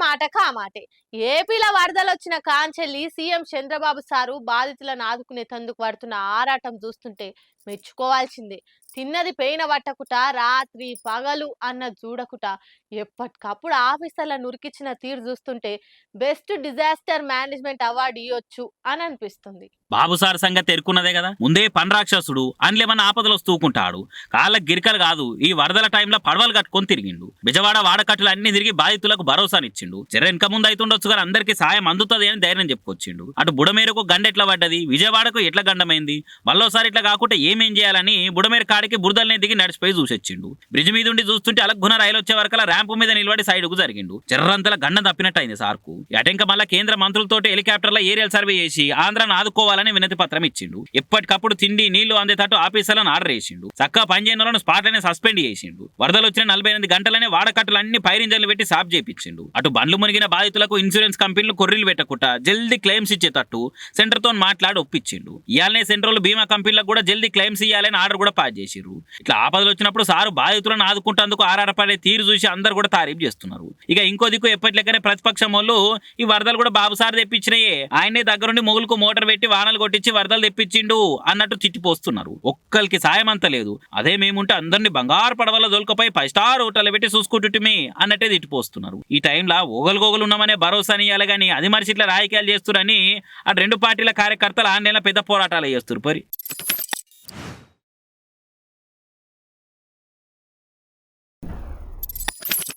మాట కామాటే. ఏపీలో వరదలొచ్చిన కాంచెల్లి CM Chandrababu sir బాధితులను ఆదుకునేందుకు పడుతున్న ఆరాటం చూస్తుంటే మెచ్చుకోవాల్సిందే. తిన్నది పెయిన పట్టకుట, రాత్రి పగలు అన్న చూడకుట, ఎప్పటికప్పుడు ఆఫీసర్లను ఉరికిచ్చిన తీరు చూస్తుంటే బెస్ట్ డిజాస్టర్ మేనేజ్మెంట్ అవార్డు ఇవ్వచ్చు అని అనిపిస్తుంది. బాబు సార్ సంగతి తెరుకున్నదే కదా. ముందే పన్రాక్షసుడు అందులేమన్నా ఆపదలు వస్తూకుంటాడు. కాళ్ళకి గిరికలు కాదు, ఈ వరదల టైంలో పడవలు కట్టుకొని తిరిగిండు. బిజవాడ వాడకట్టులు అన్ని తిరిగి బాధితులకు భరోసానిచ్చిండు. జర వెనక ముందు అవుతుండొచ్చు కానీ అందరికీ సాయం అందుతుంది అని ధైర్యం చెప్పుకొచ్చిండు. అటు బుడమేరకు గండెట్లా పడ్డది, విజయవాడకు ఎట్లా గండమైంది, మళ్ళోసారి ఇట్లా కాకుండా ఏమేం చేయాలని బుడమేరు కాడికి బురదల్ని దిగి నడిచిపోయి చూసొచ్చిండు. బ్రిడ్జ్ మీద ఉండి చూస్తుంటే అలగ్గున రైలు వచ్చే వరకలా ర్యాంపు మీద నిలబడి సైడ్కు జరిగిండు. జర్రంతల గండం తప్పినట్టు అయింది సార్కు. అటెంక మళ్ళా కేంద్ర మంత్రులతో హెలికాప్టర్ల ఏరియల్ సర్వే చేసి ఆంధ్రాను ఆదుకోవాలని వినతి పత్రం ఇచ్చిండు. ఎప్పటికప్పుడు తిండి నీళ్లు అందేటట్టు ఆఫీసర్లను ఆర్డర్ చేసిండు. చక్కగా పనిచేయని స్పాట్లనే సస్పెండ్ చేసిండు. వరదలు వచ్చిన 48 గంటలనే వాడకట్టులు అన్ని ఫైర్ ఇంజన్లు పెట్టి సాఫ్ చేయించిండు. అటు బండ్లు మునిగిన బాధితులకు ఇన్సూరెన్స్ కంపెనీలు కొర్రీలు పెట్టకుండా జల్దీ క్లెయిమ్స్ ఇచ్చేటట్టు సెంటర్ తో మాట్లాడి ఒప్పించిండు. ఇయాలనే సెంట్రల్ బీమా కంపెనీలకు కూడా జల్దీ క్లెయిమ్స్ ఇవ్వాలని ఆర్డర్ కూడా పాస్ చేసిర్రు. ఇట్లా ఆపదలు వచ్చినప్పుడు సారు బాధితులను ఆదుకుంటేందుకు ఆరారపడే తీరు చూసి అందరు కూడా తారీఫ్ చేస్తున్నారు. ఇక ఇంకో దిక్కు ఎప్పటిలెక్కనే ప్రతిపక్షం వాళ్ళు ఈ వరదలు కూడా బాబు సార్ తెప్పించినాయే, ఆయనే దగ్గరుండి మొగులకు మోటార్ పెట్టి వానలు కొట్టించి వరదలు తెప్పించిండు అన్నట్టు తిట్టిపోస్తున్నారు. ఒక్కరికి సాయం అంత లేదు. అదే మేముంటే అందరినీ బంగారు పడవల దొలకపోయి 5 స్టార్ హోటల్ పెట్టి చూసుకుంటుంటే అన్నట్టే తిట్టిపోస్తున్నారు. ఈ టైంలో ఓగలు ఉన్నామనే భరోసాని ఇవ్వాలి కానీ అది మనిషి ఇట్లా రాజకీయాలు చేస్తున్నారని ఆ రెండు పార్టీల కార్యకర్తలు ఆన్లైన్లో పెద్ద పోరాటాలు చేస్తారు పరి.